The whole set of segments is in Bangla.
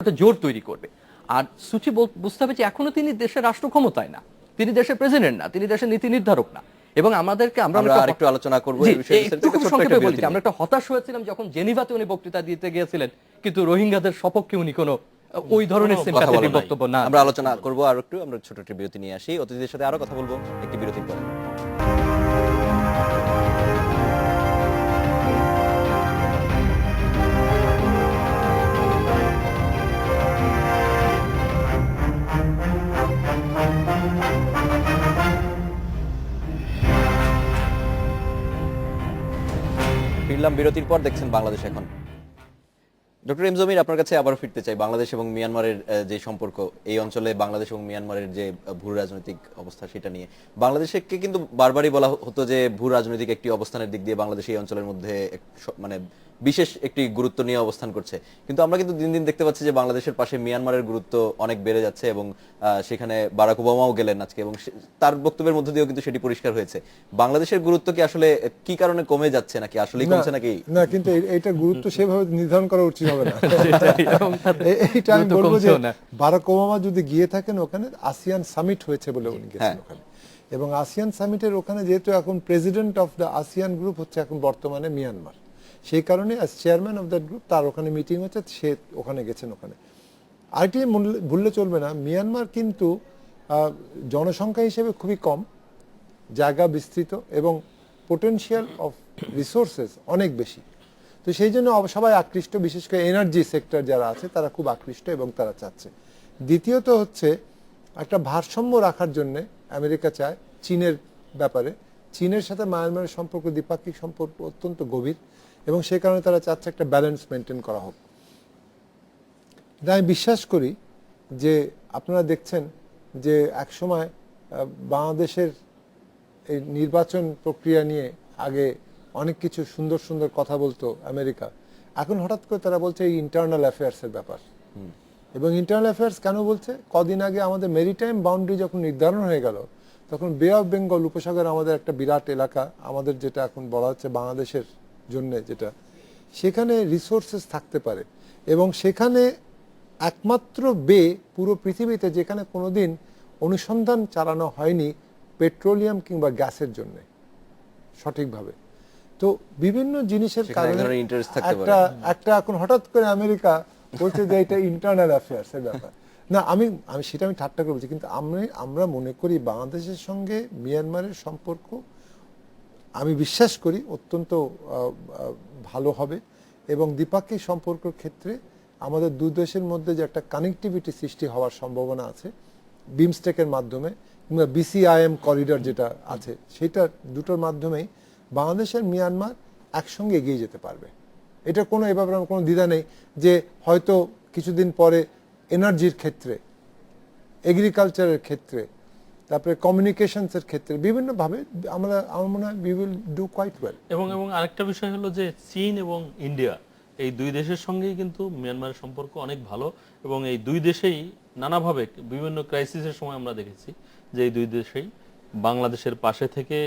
একটা জোর তৈরি করবে। আর সুচি বুঝতে হবে যে এখনো তিনি দেশের রাষ্ট্র ক্ষমতায় না, তিনি দেশের প্রেসিডেন্ট না, তিনি দেশের নীতি নির্ধারক না। এবং আমাদেরকে আমরা আরেকটু আলোচনা করব এই বিষয়ে একটু খুব সংক্ষেপে বলি, আমরা একটা হতাশ হয়েছিলাম যখন জেনিভাতে উনি বক্তৃতা দিতে গিয়েছিলেন, কিন্তু রোহিঙ্গাদের সপক্ষে উনি কোনো ওই ধরনের সিম্প্যাথেটিক বক্তব্য না। আমরা আলোচনা করব আর একটু, আমরা ছোট একটা বিরতি নিয়ে আসি, অতিথিদের সাথে আরো কথা বলবো একটি বিরতির পরে। ফিরলাম বিরতির পর, দেখছেন বাংলাদেশ এখন। ডক্টর এম জমির, আপনার কাছে আবার ফিরতে চাই। বাংলাদেশ এবং মিয়ানমারের যে সম্পর্ক, এই অঞ্চলে বাংলাদেশ এবং মিয়ানমারের যে ভূ রাজনৈতিক অবস্থা, সেটা নিয়ে বাংলাদেশকে কিন্তু বারবারই বলা হতো যে ভূ রাজনৈতিক একটি অবস্থানের দিক দিয়ে বাংলাদেশ এই অঞ্চলের মধ্যে মানে বিশেষ একটি গুরুত্ব নিয়ে অবস্থান করছে। কিন্তু আমরা কিন্তু দিন দিন দেখতে পাচ্ছি যে বাংলাদেশের পাশে মিয়ানমারের গুরুত্ব অনেক বেড়ে যাচ্ছে, এবং সেখানে বারাক ওবামাও গেলেন আজকে, এবং তার বক্তব্যের মধ্যে দিয়েও কিন্তু সেটি পরিষ্কার হয়েছে। বাংলাদেশের গুরুত্ব কি আসলে কি কারণে কমে যাচ্ছে, নাকি আসলেই কমছে, নাকি না? কিন্তু এইটা গুরুত্ব সেভাবে নির্ধারণ করা উচিত হবে না। এইটা আমি বলবো যে বারাক ওবামা যদি গিয়ে থাকেন ওখানে, আসিয়ান সামিট হয়েছে বলে উনি গেছেন ওখানে, এবং আসিয়ান সামিটের ওখানে যেহেতু এখন president of the ASEAN group হচ্ছে এখন বর্তমানে মিয়ানমার, সেই কারণে as chairman of that group তার ওখানে মিটিং হচ্ছে, সে ওখানে গেছেন। ওখানে আরেকটি ভুললে চলবে না, মিয়ানমার কিন্তু জনসংখ্যা হিসেবে খুবই কম, জায়গা বিস্তৃত, এবং পোটেনশিয়াল অফ রিসোর্সেস অনেক বেশি। তো সেই জন্য সবাই আকৃষ্ট, বিশেষ করে এনার্জি সেক্টর যারা আছে তারা খুব আকৃষ্ট এবং তারা চাচ্ছে। দ্বিতীয়ত হচ্ছে একটা ভারসাম্য রাখার জন্য আমেরিকা চায় চীনের ব্যাপারে। চীনের সাথে মায়ানমারের সম্পর্ক, দ্বিপাক্ষিক সম্পর্ক অত্যন্ত গভীর, এবং সে কারণে তারা চাচ্ছে একটা ব্যালেন্স মেনটেন করা হোক। আমি বিশ্বাস করি যে আপনারা দেখছেন যে একসময় বাংলাদেশের এই নির্বাচন প্রক্রিয়া নিয়ে আগে অনেক কিছু সুন্দর সুন্দর কথা বলতো আমেরিকা, এখন হঠাৎ করে তারা বলছে এই ইন্টারনাল অ্যাফেয়ার্সের ব্যাপার। এবং ইন্টারনাল অ্যাফেয়ার্স কেন বলছে? কদিন আগে আমাদের মেরিটাইম বাউন্ডারি যখন নির্ধারণ হয়ে গেল, তখন বে অফ বেঙ্গল উপসাগর আমাদের একটা বিরাট এলাকা, আমাদের যেটা এখন বলা হচ্ছে বাংলাদেশের জন্য, যেটা সেখানে রিসোর্সেস থাকতে পারে, এবং সেখানে একমাত্র বে পুরো পৃথিবীতে যেখানে কোনোদিন অনুসন্ধান চালানো হয়নি পেট্রোলিয়াম কিংবা গ্যাসের জন্য সঠিকভাবে। তো বিভিন্ন জিনিসের কারণে একটা এখন হঠাৎ করে আমেরিকা বলছে যে এটা ইন্টারনাল অ্যাফেয়ার্স এর ব্যাপার। না, আমি সেটা ঠাট্টা করে বলছি, কিন্তু আমরা মনে করি বাংলাদেশের সঙ্গে মিয়ানমারের সম্পর্ক, আমি বিশ্বাস করি অত্যন্ত ভালো হবে, এবং দ্বিপাক্ষিক সম্পর্কের ক্ষেত্রে আমাদের দুই দেশের মধ্যে যে একটা কানেক্টিভিটি সৃষ্টি হওয়ার সম্ভাবনা আছে বিমস্টেকের মাধ্যমে, কিংবা বিসিআইএম করিডর যেটা আছে, সেটা দুটোর মাধ্যমেই বাংলাদেশ আর মিয়ানমার একসঙ্গে এগিয়ে যেতে পারবে। এটা কোনো এ ব্যাপারে কোনো দ্বিধা নেই যে হয়তো কিছুদিন পরে এনার্জির ক্ষেত্রে, এগ্রিকালচারের ক্ষেত্রে, তারপরে কমিউনিকেশনসের ক্ষেত্রে বিভিন্নভাবে আমার মনে হয় we will do quite well. এবং আরেকটা বিষয় হলো যে চীন এবং ইন্ডিয়া, এই দুই দেশের সঙ্গেই কিন্তু মিয়ানমারের সম্পর্ক অনেক ভালো, এবং এই দুই দেশেই নানাভাবে বিভিন্ন ক্রাইসিসের সময় আমরা দেখেছি যে এই দুই দেশেই বাংলাদেশের পাশে থেকে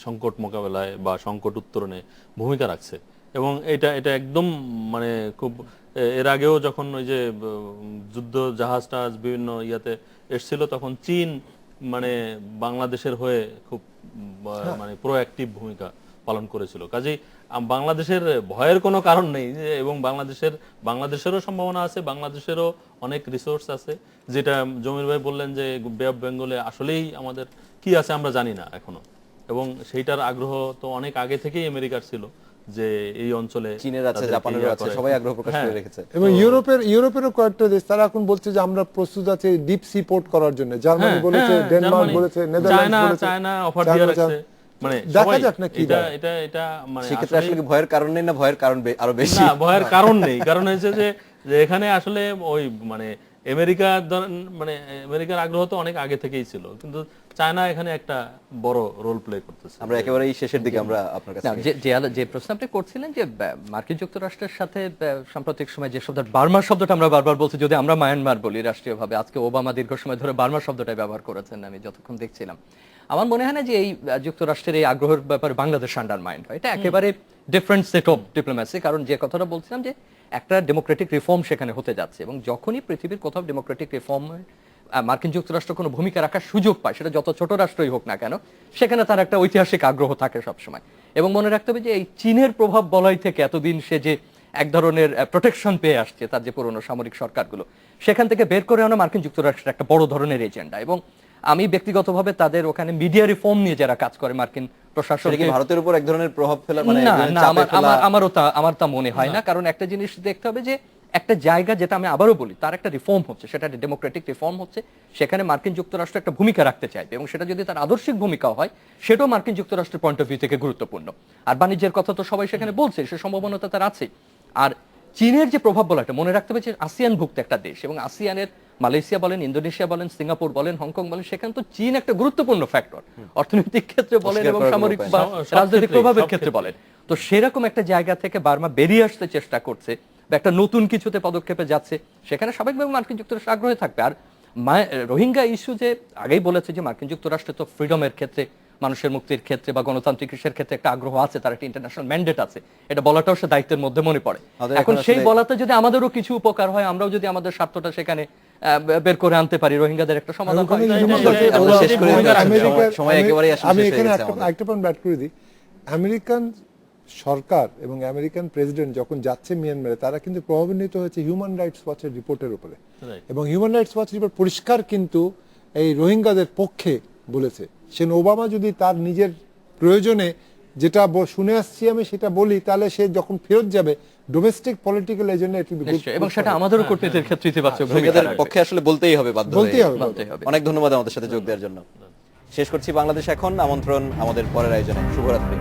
সংকট মোকাবেলায় বা সংকট উত্তরণে ভূমিকা রাখছে। এবং এটা একদম মানে খুব, এর আগেও যখন ওই যে যুদ্ধ জাহাজটা বিভিন্ন ইয়াতে এসছিল, তখন চীন মানে বাংলাদেশের হয়ে খুব মানে প্রোঅ্যাক্টিভ ভূমিকা পালন করেছিল। কাজেই বাংলাদেশের ভয়ের কোনো কারণ নেই, এবং বাংলাদেশেরও সম্ভাবনা আছে, বাংলাদেশেরও অনেক রিসোর্স আছে। যেটা জমির ভাই বললেন যে বে অফ বেঙ্গলে আসলেই আমাদের কি আছে আমরা জানি না এখনো, এবং সেইটার আগ্রহ তো অনেক আগে থেকেই আমেরিকার ছিল যে এই অঞ্চলে চীনের আছে, জাপানের আছে, সবাই আগ্রহ প্রকাশ করে রেখেছে। এবং ইউরোপেরও কয়েকটা দেশ তারা এখন বলছে যে আমরা প্রস্তুত আছি ডিপ সি পোর্ট করার জন্য। জার্মানি বলেছে, ডেনমার্ক বলেছে, নেদারল্যান্ডস বলেছে, চায়না অফার দিয়ে রাখছে। মানে দেখা যাক না কি এটা মানে সেক্ষেত্রে আসলে ভয়ের কারণ নেই, না ভয়ের কারণ আরো বেশি? না, ভয়ের কারণ নেই। কারণ হচ্ছে যে এখানে আসলে ওই মানে আমেরিকার আগ্রহ তো অনেক আগে থেকেই ছিল, কিন্তু চায়না এখানে একটা বড় রোল প্লে করতেছে। আমরা একেবারেই শেষের দিকে, আমরা আপনার কাছে যে প্রশ্ন আপনি করছিলেন যে মার্কিন যুক্তরাষ্ট্রের সাথে সাম্প্রতিক সময় যে বার্মা শব্দটা আমরা বারবার বলছি, যদি আমরা মায়ানমার বলি রাষ্ট্রীয়ভাবে, আজকে ওবামা দীর্ঘ সময় ধরে বার্মা শব্দটাই ব্যবহার করেছেন, আমি যতক্ষণ দেখছিলাম। আমার মনে হয় না যে এই যুক্তরাষ্ট্রের এই আগ্রহের ব্যাপারে বাংলাদেশ আন্ডারমাইন্ড হয়, এটা একেবারে ডিফারেন্ট সেট অফ ডিপ্লোম্যাসি। কারণ যে কথাটা বলছিলাম যে একটা ডেমোক্রেটিক রিফর্ম সেখানে হতে যাচ্ছে, এবং যখনই পৃথিবীর কোথাও ডেমোক্রেটিক রিফর্ম মার্কিন যুক্তরাষ্ট্র কোনো ভূমিকা রাখার সুযোগ পায়, সেটা যত ছোট রাষ্ট্রই হোক না কেন, সেখানে তার একটা ঐতিহাসিক আগ্রহ থাকে সবসময়। এবং মনে রাখতে হবে যে এই চীনের প্রভাব বলয় থেকে এতদিন সে যে এক ধরনের প্রোটেকশন পেয়ে আসছে, তার যে পুরনো সামরিক সরকারগুলো, সেখান থেকে বের করে আনা মার্কিন যুক্তরাষ্ট্রের একটা বড় ধরনের এজেন্ডা। এবং আমি ব্যক্তিগতভাবে তাদের ওখানে মিডিয়া রিফর্ম নিয়ে যারা কাজ করে মার্কিন প্রশাসন, সেটা কি ভারতের উপর এক ধরনের প্রভাব ফেলা, মানে না এক ধরনের না, চাপে ফেলা? আমার তা মনে হয় না। কারণ একটা জিনিস দেখতে হবে যে একটা জায়গা, যেটা আমি আবারও বলি, তার একটা রিফর্ম হচ্ছে, সেটা একটা ডেমোক্রেটিক রিফর্ম হচ্ছে, সেখানে মার্কিন যুক্তরাষ্ট্র একটা ভূমিকা রাখতে চাইবে, এবং সেটা যদি তার আদর্শিক ভূমিকা হয়, সেটাও মার্কিন যুক্তরাষ্ট্রের পয়েন্ট অফ ভিউ থেকে গুরুত্বপূর্ণ। আর বাণিজ্যের কথা তো সবাই সেখানে বলছে, সে সম্ভাবনা তার আছে। আর চীনের যে প্রভাব বলাটা মনে রাখতে হবে যে আসিয়ান ভুক্ত একটা দেশ, এবং আসিয়ানের মালয়েশিয়া বলেন, ইন্দোনেশিয়া বলেন, সিঙ্গাপুর বলেন, হংকং বলেন, সেখানে তো চীন একটা গুরুত্বপূর্ণ ফ্যাক্টর, অর্থনৈতিক ক্ষেত্রে বলেন এবং সামরিক বা রাজনৈতিক প্রভাবের ক্ষেত্রে বলেন। তো সেরকম একটা জায়গা থেকে বার্মা বেরিয়ে আসতে চেষ্টা করছে বা একটা নতুন কিছুতে পদক্ষেপে যাচ্ছে, সেখানে স্বাভাবিকভাবে মার্কিন যুক্তরাষ্ট্র আগ্রহে থাকবে। আর রোহিঙ্গা ইস্যু যে আগেই বলেছে যে মার্কিন যুক্তরাষ্ট্রে তো ফ্রিডমের ক্ষেত্রে, মানুষের মুক্তির ক্ষেত্রে বা গণতান্ত্রিক ইস্যুর ক্ষেত্রে একটা আগ্রহ আছে, তার একটা ইন্টারন্যাশনাল ম্যান্ডেট আছে, এটা বলাটাও সে দায়িত্বের মধ্যে মনে পড়ে। এখন সেই বলাতে যদি আমাদেরও কিছু উপকার হয়, আমরাও যদি আমাদের স্বার্থটা সেখানে বের করে আনতে পারি, রোহিঙ্গাদের একটা সমাধান হয়। আমি এখানে একটা পয়েন্ট ব্যাট করে দিই। আমেরিকান সরকার এবং আমেরিকান প্রেসিডেন্ট যখন যাচ্ছে মিয়ানমারে, তারা কিন্তু প্রভাবান্বিত হয়েছে হিউম্যান রাইটস ওয়াচের রিপোর্টের উপরে, এবং হিউম্যান রাইটস ওয়াচ রিপোর্ট পরিষ্কার কিন্তু এই রোহিঙ্গাদের পক্ষে বলেছে। সেন ওবামা যদি তার নিজের প্রয়োজনে যেটা শুনে আসছি আমি সেটা বলি, তাহলে সে যখন ফেরত যাবে ডোমেস্টিক পলিটিক্যাল এজেন্ডা এবং সেটা আমাদেরও কূটনীতির ক্ষেত্রে ইতিবাচক রোহিঙ্গাদের পক্ষে আসলে বলতেই হবে, বাধ্য বলতেই হয়ে। হবে। অনেক ধন্যবাদ আমাদের সাথে যোগ দেওয়ার জন্য। শেষ করছি বাংলাদেশ এখন, আমন্ত্রণ আমাদের পরের আয়োজনে। শুভরাত্রি।